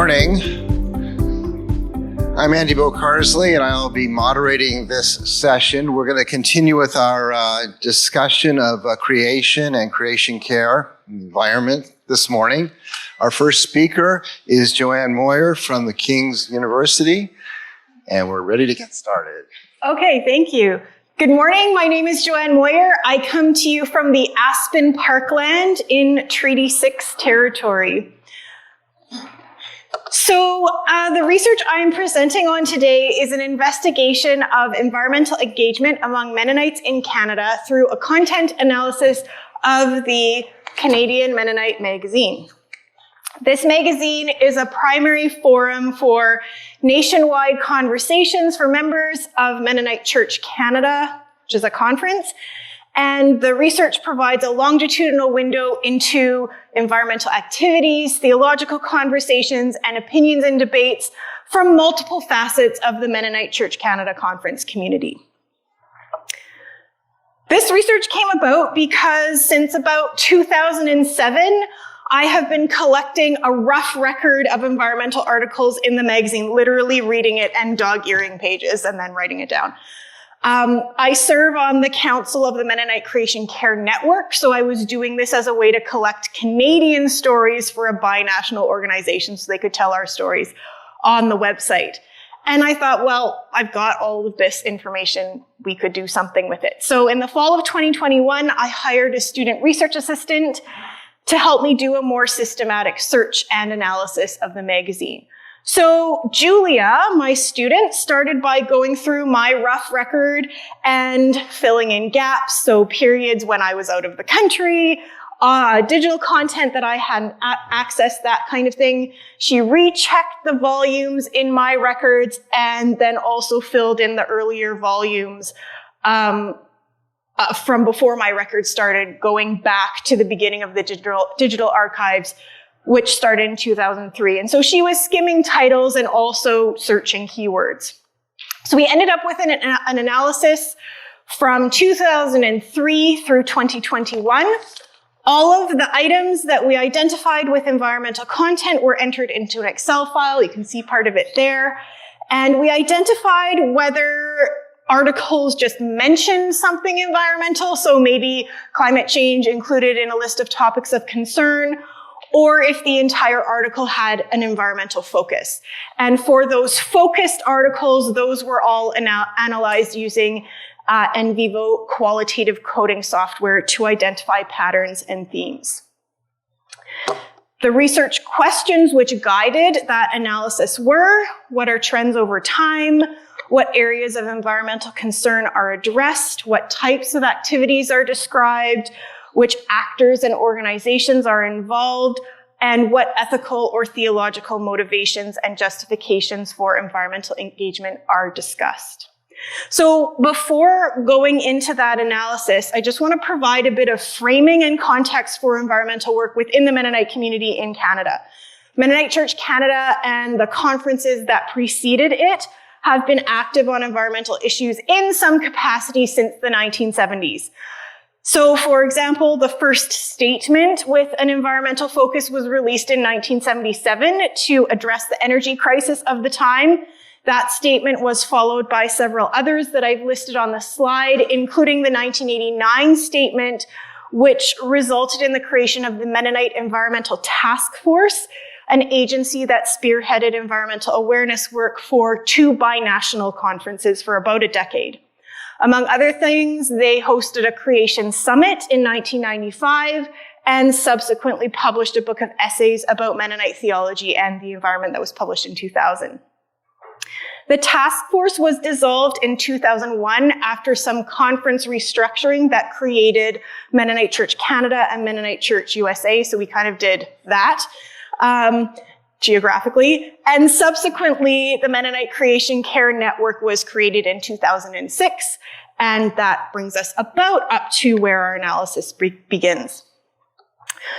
morning. I'm Andy Bocarsly, and I'll be moderating this session. We're going to continue with our discussion of creation and creation care environment this morning. Our first speaker is Joanne Moyer from the King's University, and we're ready to get started. Okay, thank you. Good morning. My name is Joanne Moyer. I come to you from the Aspen Parkland in Treaty 6 territory. So the research I'm presenting on today is an investigation of environmental engagement among Mennonites in Canada through a content analysis of the Canadian Mennonite magazine. This magazine is a primary forum for nationwide conversations for members of Mennonite Church Canada, which is a conference, and the research provides a longitudinal window into environmental activities, theological conversations, and opinions and debates from multiple facets of the Mennonite Church Canada conference community. This research came about because since about 2007, I have been collecting a rough record of environmental articles in the magazine, literally reading it and dog-earing pages and then writing it down. I serve on the Council of the Mennonite Creation Care Network, so I was doing this as a way to collect Canadian stories for a binational organization so they could tell our stories on the website. And I thought, well, I've got all of this information, we could do something with it. So in the fall of 2021, I hired a student research assistant to help me do a more systematic search and analysis of the magazine. So Julia, my student, started by going through my rough record and filling in gaps, so periods when I was out of the country, digital content that I hadn't accessed, that kind of thing. She rechecked the volumes in my records and then also filled in the earlier volumes from before my records started, going back to the beginning of the digital archives, which started in 2003. And so she was skimming titles and also searching keywords. So we ended up with an analysis from 2003 through 2021. All of the items that we identified with environmental content were entered into an Excel file. You can see part of it there. And we identified whether articles just mentioned something environmental, so maybe climate change included in a list of topics of concern, or if the entire article had an environmental focus. And for those focused articles, those were all analyzed using NVivo qualitative coding software to identify patterns and themes. The research questions which guided that analysis were: what are trends over time? What areas of environmental concern are addressed? What types of activities are described? Which actors and organizations are involved? And what ethical or theological motivations and justifications for environmental engagement are discussed? So before going into that analysis, I just want to provide a bit of framing and context for environmental work within the Mennonite community in Canada. Mennonite Church Canada and the conferences that preceded it have been active on environmental issues in some capacity since the 1970s. So, for example, the first statement with an environmental focus was released in 1977 to address the energy crisis of the time. That statement was followed by several others that I've listed on the slide, including the 1989 statement, which resulted in the creation of the Mennonite Environmental Task Force, an agency that spearheaded environmental awareness work for 2 binational conferences for about a decade. Among other things, they hosted a Creation Summit in 1995 and subsequently published a book of essays about Mennonite theology and the environment that was published in 2000. The task force was dissolved in 2001 after some conference restructuring that created Mennonite Church Canada and Mennonite Church USA, so we kind of did that geographically. And subsequently, the Mennonite Creation Care Network was created in 2006, and that brings us about up to where our analysis begins.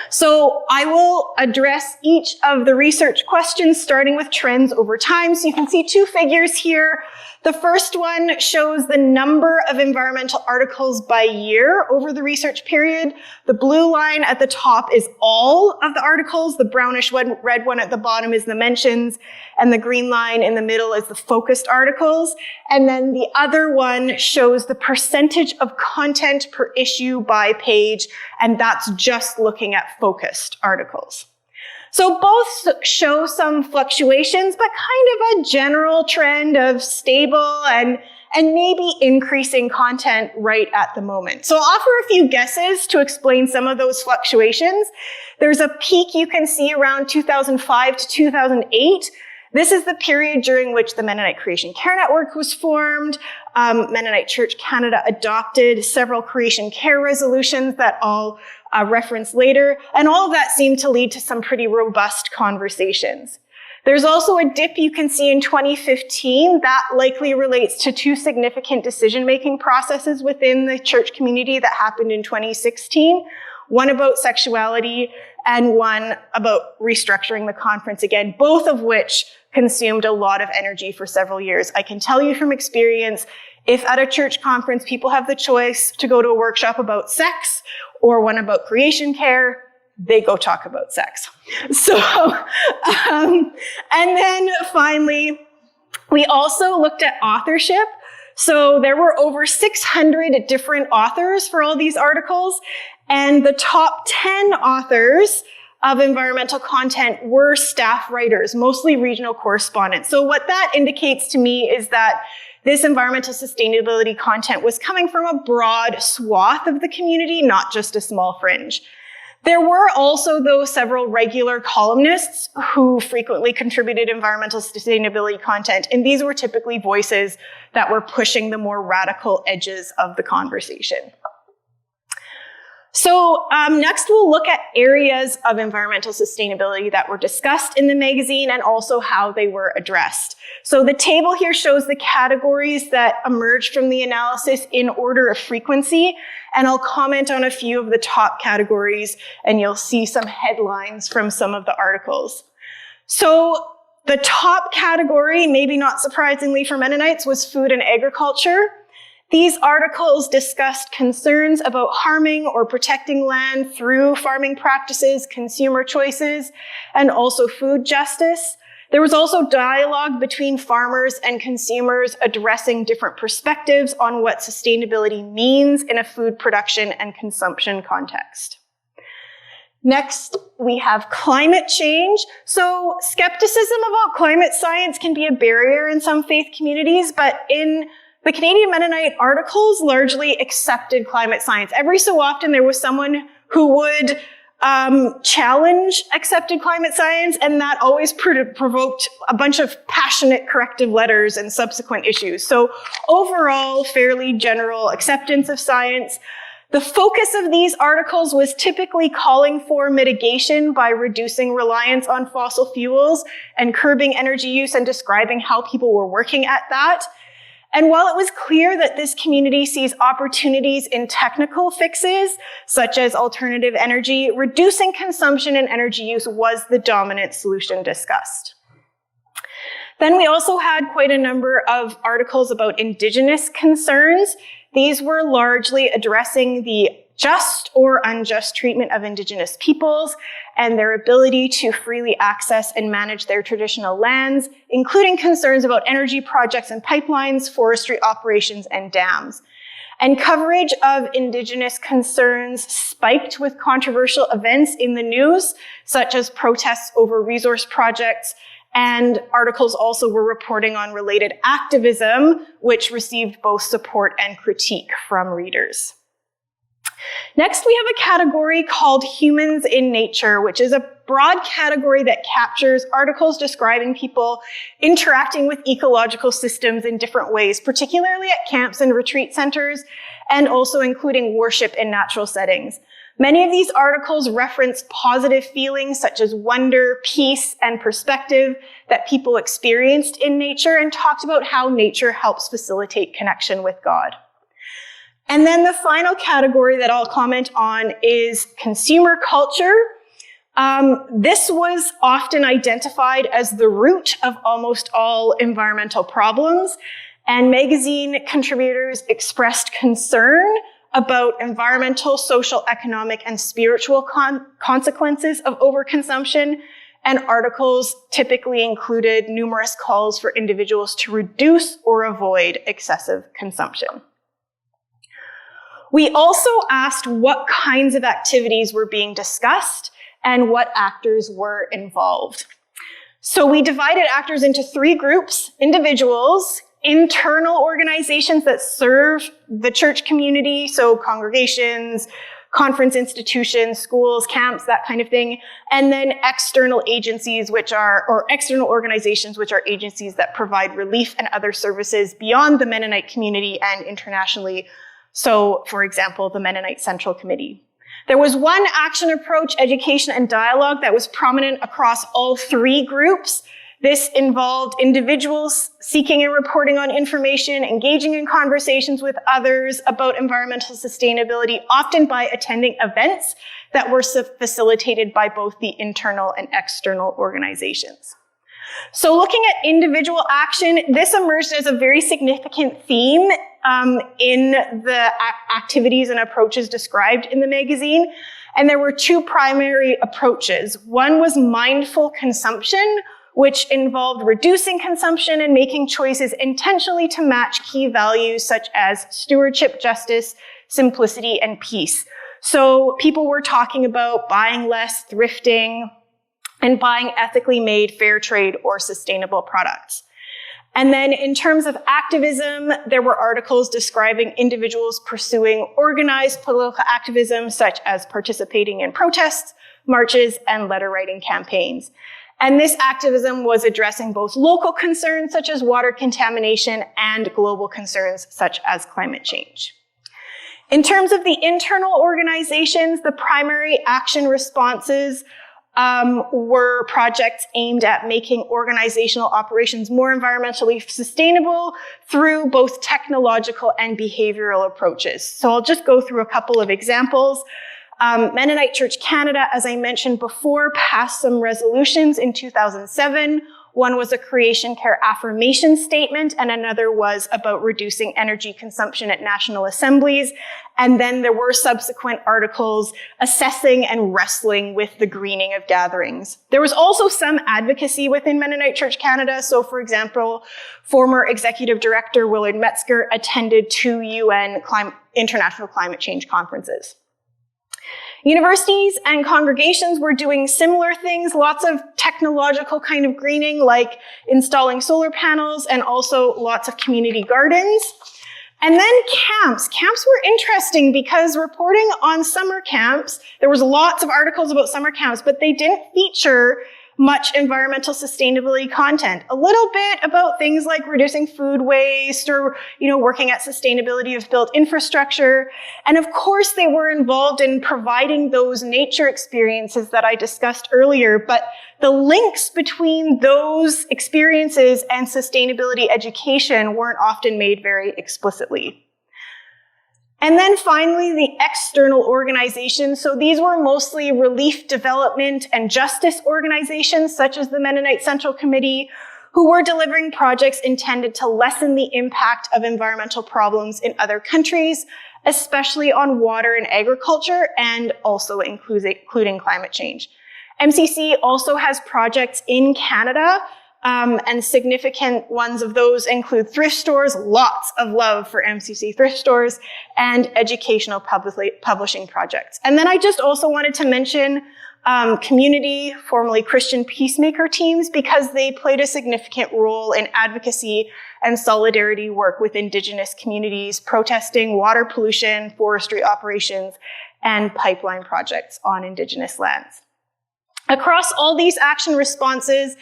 So I will address each of the research questions, starting with trends over time. So you can see two figures here. The first one shows the number of environmental articles by year over the research period. The blue line at the top is all of the articles. The brownish red one at the bottom is the mentions, and the green line in the middle is the focused articles. And then the other one shows the percentage of content per issue by page, and that's just looking at focused articles. So both show some fluctuations, but kind of a general trend of stable and maybe increasing content right at the moment. So I'll offer a few guesses to explain some of those fluctuations. There's a peak you can see around 2005 to 2008. This is the period during which the Mennonite Creation Care Network was formed. Mennonite Church Canada adopted several creation care resolutions that I'll reference later, and all of that seemed to lead to some pretty robust conversations. There's also a dip you can see in 2015 that likely relates to two significant decision-making processes within the church community that happened in 2016, one about sexuality and one about restructuring the conference again, both of which consumed a lot of energy for several years. I can tell you from experience, if at a church conference people have the choice to go to a workshop about sex or one about creation care, they go talk about sex. So, and then finally, we also looked at authorship. So there were over 600 different authors for all these articles, and the top 10 authors of environmental content were staff writers, mostly regional correspondents. So what that indicates to me is that this environmental sustainability content was coming from a broad swath of the community, not just a small fringe. There were also, though, several regular columnists who frequently contributed environmental sustainability content, and these were typically voices that were pushing the more radical edges of the conversation. So next we'll look at areas of environmental sustainability that were discussed in the magazine and also how they were addressed. So the table here shows the categories that emerged from the analysis in order of frequency, and I'll comment on a few of the top categories, and you'll see some headlines from some of the articles. So the top category, maybe not surprisingly for Mennonites, was food and agriculture. These articles discussed concerns about harming or protecting land through farming practices, consumer choices, and also food justice. There was also dialogue between farmers and consumers addressing different perspectives on what sustainability means in a food production and consumption context. Next, we have climate change. So skepticism about climate science can be a barrier in some faith communities, but in the Canadian Mennonite articles largely accepted climate science. Every so often there was someone who would challenge accepted climate science, and that always provoked a bunch of passionate corrective letters and subsequent issues. So overall, fairly general acceptance of science. The focus of these articles was typically calling for mitigation by reducing reliance on fossil fuels and curbing energy use and describing how people were working at that. And while it was clear that this community sees opportunities in technical fixes, such as alternative energy, reducing consumption and energy use was the dominant solution discussed. Then we also had quite a number of articles about Indigenous concerns. These were largely addressing the just or unjust treatment of Indigenous peoples and their ability to freely access and manage their traditional lands, including concerns about energy projects and pipelines, forestry operations, and dams. And coverage of Indigenous concerns spiked with controversial events in the news, such as protests over resource projects, and articles also were reporting on related activism, which received both support and critique from readers. Next, we have a category called Humans in Nature, which is a broad category that captures articles describing people interacting with ecological systems in different ways, particularly at camps and retreat centers, and also including worship in natural settings. Many of these articles reference positive feelings such as wonder, peace, and perspective that people experienced in nature and talked about how nature helps facilitate connection with God. And then the final category that I'll comment on is consumer culture. This was often identified as the root of almost all environmental problems, and magazine contributors expressed concern about environmental, social, economic, and spiritual consequences of overconsumption, and articles typically included numerous calls for individuals to reduce or avoid excessive consumption. We also asked what kinds of activities were being discussed and what actors were involved. So we divided actors into 3 groups: individuals, internal organizations that serve the church community, so congregations, conference institutions, schools, camps, that kind of thing, and then external agencies, or external organizations, which are agencies that provide relief and other services beyond the Mennonite community and internationally. So, for example, the Mennonite Central Committee. There was one action approach, education and dialogue, that was prominent across all 3 groups. This involved individuals seeking and reporting on information, engaging in conversations with others about environmental sustainability, often by attending events that were facilitated by both the internal and external organizations. So looking at individual action, this emerged as a very significant theme in the activities and approaches described in the magazine. And there were 2 primary approaches. One was mindful consumption, which involved reducing consumption and making choices intentionally to match key values such as stewardship, justice, simplicity, and peace. So people were talking about buying less, thrifting, and buying ethically made, fair trade, or sustainable products. And then in terms of activism, there were articles describing individuals pursuing organized political activism, such as participating in protests, marches, and letter writing campaigns. And this activism was addressing both local concerns, such as water contamination, and global concerns, such as climate change. In terms of the internal organizations, the primary action responses were projects aimed at making organizational operations more environmentally sustainable through both technological and behavioral approaches. So I'll just go through a couple of examples. Mennonite Church Canada, as I mentioned before, passed some resolutions in 2007. One was a creation care affirmation statement, and another was about reducing energy consumption at national assemblies. And then there were subsequent articles assessing and wrestling with the greening of gatherings. There was also some advocacy within Mennonite Church Canada. So, for example, former executive director Willard Metzger attended 2 UN international climate change conferences. Universities and congregations were doing similar things, lots of technological kind of greening, like installing solar panels, and also lots of community gardens. And then camps. Camps were interesting because reporting on summer camps, there was lots of articles about summer camps, but they didn't feature much environmental sustainability content. A little bit about things like reducing food waste or, working at sustainability of built infrastructure. And of course, they were involved in providing those nature experiences that I discussed earlier, but the links between those experiences and sustainability education weren't often made very explicitly. And then finally, the external organizations. So these were mostly relief, development, and justice organizations, such as the Mennonite Central Committee, who were delivering projects intended to lessen the impact of environmental problems in other countries, especially on water and agriculture, and also including climate change. MCC also has projects in Canada, and significant ones of those include thrift stores, lots of love for MCC thrift stores, and educational publishing projects. And then I just also wanted to mention community, formerly Christian peacemaker teams, because they played a significant role in advocacy and solidarity work with Indigenous communities, protesting water pollution, forestry operations, and pipeline projects on Indigenous lands. Across all these action responses,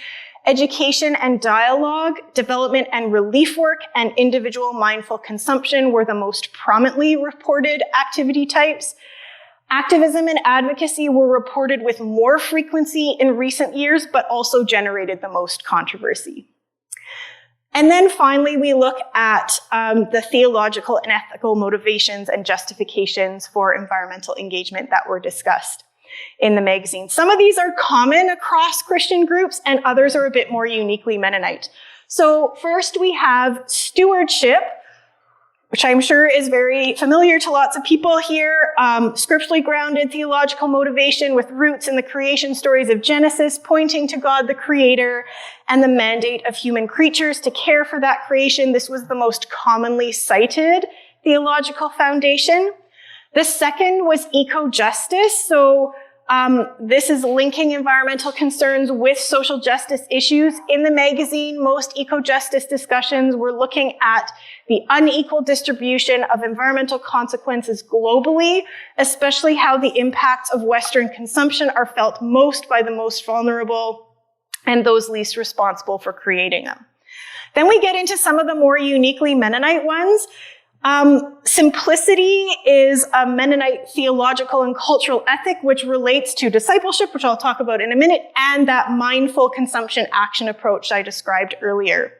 education and dialogue, development and relief work, and individual mindful consumption were the most prominently reported activity types. Activism and advocacy were reported with more frequency in recent years, but also generated the most controversy. And then finally, we look at the theological and ethical motivations and justifications for environmental engagement that were discussed in the magazine. Some of these are common across Christian groups, and others are a bit more uniquely Mennonite. So first we have stewardship, which I'm sure is very familiar to lots of people here. Scripturally grounded theological motivation with roots in the creation stories of Genesis, pointing to God the Creator and the mandate of human creatures to care for that creation. This was the most commonly cited theological foundation. The second was eco-justice. So this is linking environmental concerns with social justice issues. In the magazine, most eco-justice discussions were looking at the unequal distribution of environmental consequences globally, especially how the impacts of Western consumption are felt most by the most vulnerable and those least responsible for creating them. Then we get into some of the more uniquely Mennonite ones. Simplicity is a Mennonite theological and cultural ethic which relates to discipleship, which I'll talk about in a minute, and that mindful consumption action approach I described earlier.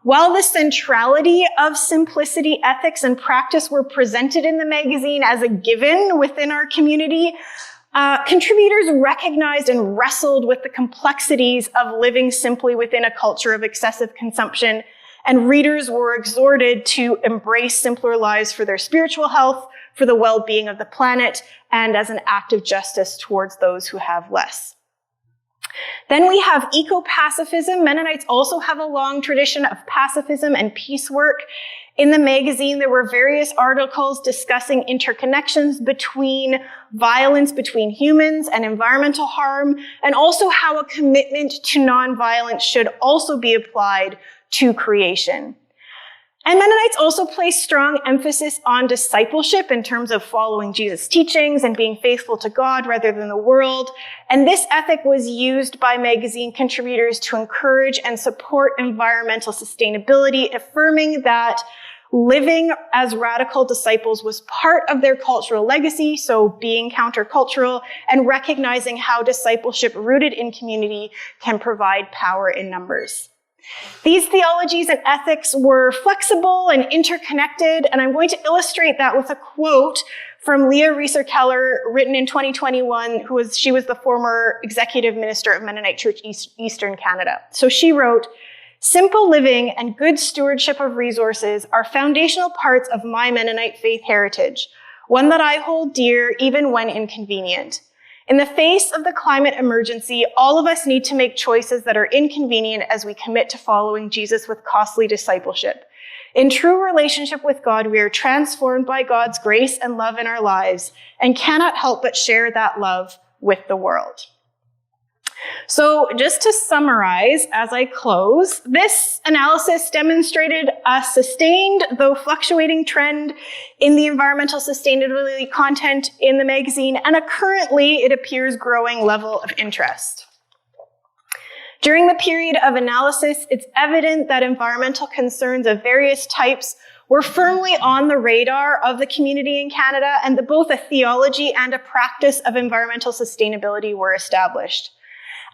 While the centrality of simplicity ethics and practice were presented in the magazine as a given within our community, contributors recognized and wrestled with the complexities of living simply within a culture of excessive consumption, and readers were exhorted to embrace simpler lives for their spiritual health, for the well-being of the planet, and as an act of justice towards those who have less. Then we have eco-pacifism. Mennonites also have a long tradition of pacifism and peace work. In the magazine, there were various articles discussing interconnections between violence between humans and environmental harm, and also how a commitment to nonviolence should also be applied to creation. And Mennonites also place strong emphasis on discipleship in terms of following Jesus' teachings and being faithful to God rather than the world. And this ethic was used by magazine contributors to encourage and support environmental sustainability, affirming that living as radical disciples was part of their cultural legacy, so being countercultural, and recognizing how discipleship rooted in community can provide power in numbers. These theologies and ethics were flexible and interconnected, and I'm going to illustrate that with a quote from Leah Reeser-Keller, written in 2021, she was the former executive minister of Mennonite Church Eastern Canada. So she wrote, "Simple living and good stewardship of resources are foundational parts of my Mennonite faith heritage, one that I hold dear even when inconvenient. In the face of the climate emergency, all of us need to make choices that are inconvenient as we commit to following Jesus with costly discipleship. In true relationship with God, we are transformed by God's grace and love in our lives and cannot help but share that love with the world." So just to summarize as I close, this analysis demonstrated a sustained, though fluctuating trend in the environmental sustainability content in the magazine, and a currently, it appears, growing level of interest. During the period of analysis, it's evident that environmental concerns of various types were firmly on the radar of the community in Canada, and that both a theology and a practice of environmental sustainability were established.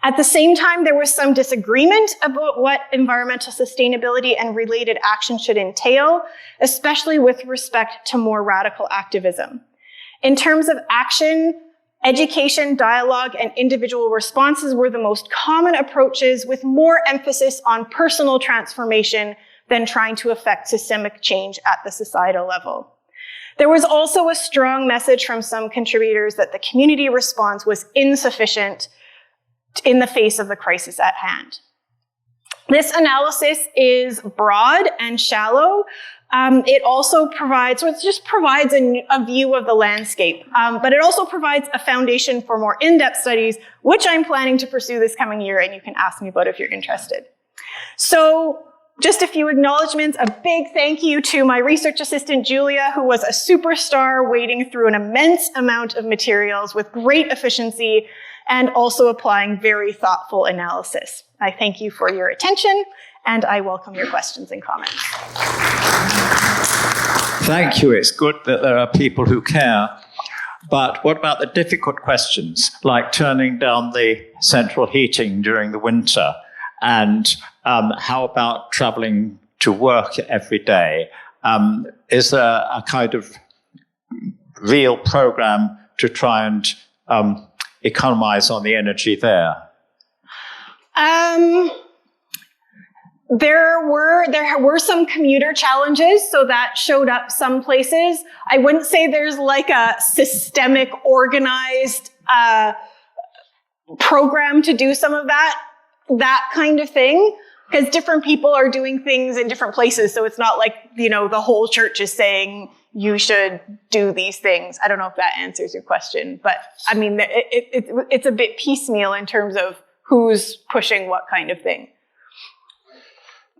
At the same time, there was some disagreement about what environmental sustainability and related action should entail, especially with respect to more radical activism. In terms of action, education, dialogue, and individual responses were the most common approaches, with more emphasis on personal transformation than trying to affect systemic change at the societal level. There was also a strong message from some contributors that the community response was insufficient in the face of the crisis at hand. This analysis is broad and shallow. It also provides a view of the landscape, but it also provides a foundation for more in-depth studies, which I'm planning to pursue this coming year, and you can ask me about if you're interested. So just a few acknowledgements. A big thank you to my research assistant, Julia, who was a superstar wading through an immense amount of materials with great efficiency and also applying very thoughtful analysis. I thank you for your attention, and I welcome your questions and comments. Thank you. It's good that there are people who care. But what about the difficult questions, like turning down the central heating during the winter And how about traveling to work every day? Is there a kind of real program to try and economize on the energy there? There were some commuter challenges, so that showed up some places. I wouldn't say there's like a systemic, organized program to do some of that kind of thing, because different people are doing things in different places. So it's not like, the whole church is saying you should do these things. I don't know if that answers your question, but I mean, it's a bit piecemeal in terms of who's pushing what kind of thing.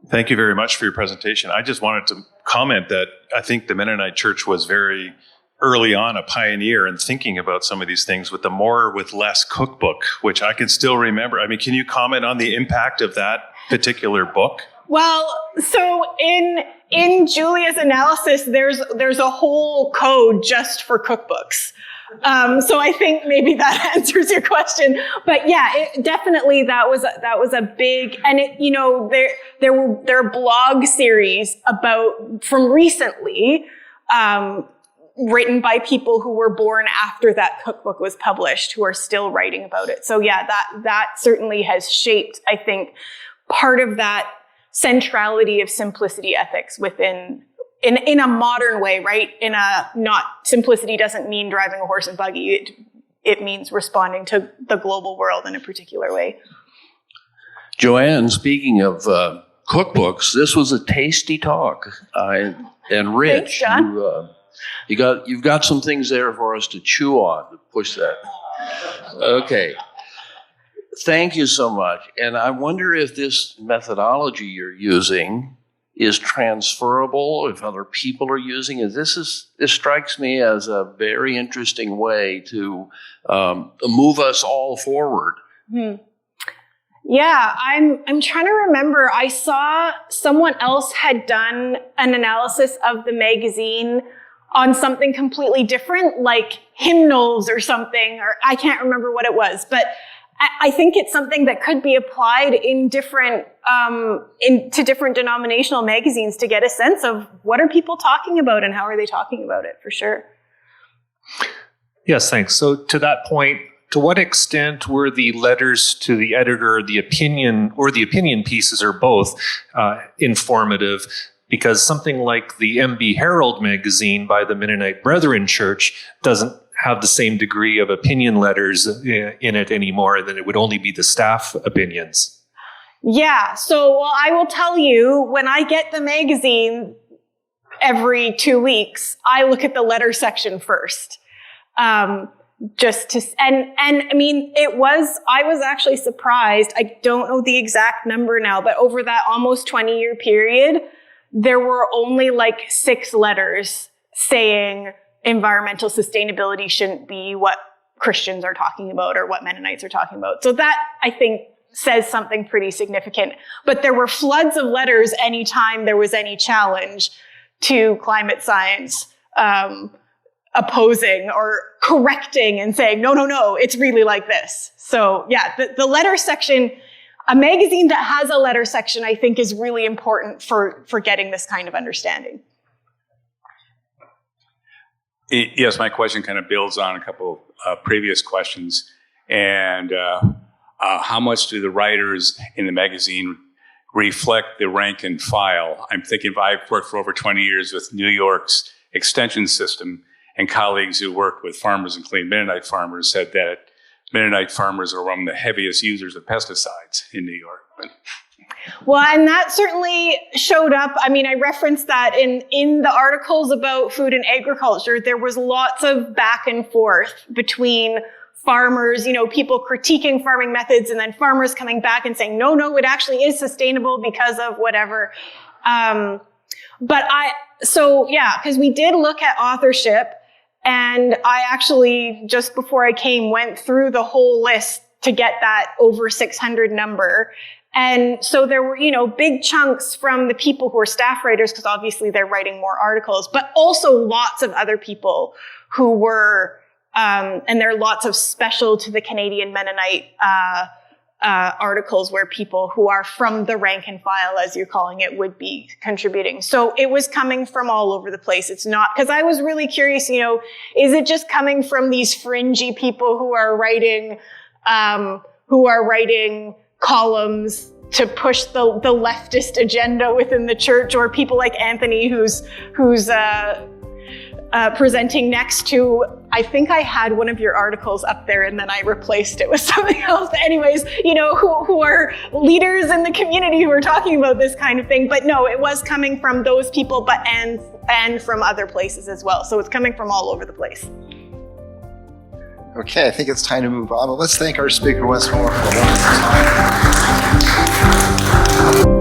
Thank you very much for your presentation. I just wanted to comment that I think the Mennonite Church was very early on a pioneer in thinking about some of these things with the More with Less cookbook, which I can still remember. I mean, can you comment on the impact of that particular book? Well, so in Julia's analysis, there's a whole code just for cookbooks. So I think maybe that answers your question. But yeah, definitely that was a big, and there are blog series from recently, written by people who were born after that cookbook was published, who are still writing about it. So yeah, that certainly has shaped, I think, part of that centrality of simplicity ethics within, in a modern way, right? Simplicity doesn't mean driving a horse and buggy. It means responding to the global world in a particular way. Joanne, speaking of cookbooks, this was a tasty talk and rich. Thanks, John. You've got some things there for us to chew on to push that. Okay. Thank you so much. And I wonder if this methodology you're using is transferable, if other people are using it. This strikes me as a very interesting way to move us all forward. Hmm. Yeah, I'm trying to remember. I saw someone else had done an analysis of the magazine on something completely different, like hymnals or something, or I can't remember what it was, but I think it's something that could be applied in different, to different denominational magazines to get a sense of what are people talking about and how are they talking about it, for sure. Yes, thanks. So to that point, to what extent were the letters to the editor, the opinion pieces, or both, informative? Because something like the MB Herald magazine by the Mennonite Brethren Church doesn't have the same degree of opinion letters in it anymore, than it would only be the staff opinions. Yeah, so I will tell you, when I get the magazine every 2 weeks, I look at the letter section first. I mean, I was actually surprised. I don't know the exact number now, but over that almost 20-year period, there were only like 6 letters saying environmental sustainability shouldn't be what Christians are talking about or what Mennonites are talking about. So that, I think, says something pretty significant. But there were floods of letters anytime there was any challenge to climate science, opposing or correcting and saying, no, it's really like this. So yeah, the letter section, a magazine that has a letter section, I think, is really important for getting this kind of understanding. Yes, my question kind of builds on a couple previous questions. And how much do the writers in the magazine reflect the rank and file? I'm thinking I've worked for over 20 years with New York's extension system, and colleagues who worked with farmers, including Mennonite farmers, said that Mennonite farmers are among the heaviest users of pesticides in New York. Well, and that certainly showed up. I mean, I referenced that in the articles about food and agriculture. There was lots of back and forth between farmers, people critiquing farming methods, and then farmers coming back and saying, no, it actually is sustainable because of whatever. Because we did look at authorship, and I actually, just before I came, went through the whole list to get that over 600 number. And so there were, big chunks from the people who are staff writers, because obviously they're writing more articles, but also lots of other people who were, and there are lots of special to the Canadian Mennonite articles where people who are from the rank and file, as you're calling it, would be contributing. So it was coming from all over the place. It's not, because I was really curious, is it just coming from these fringy people who are writing columns to push the leftist agenda within the church, or people like Anthony who's presenting next to, I think I had one of your articles up there and then I replaced it with something else. But anyways, who are leaders in the community who are talking about this kind of thing. But no, it was coming from those people, and from other places as well. So it's coming from all over the place. Okay, I think it's time to move on. But let's thank our speaker once more for the time.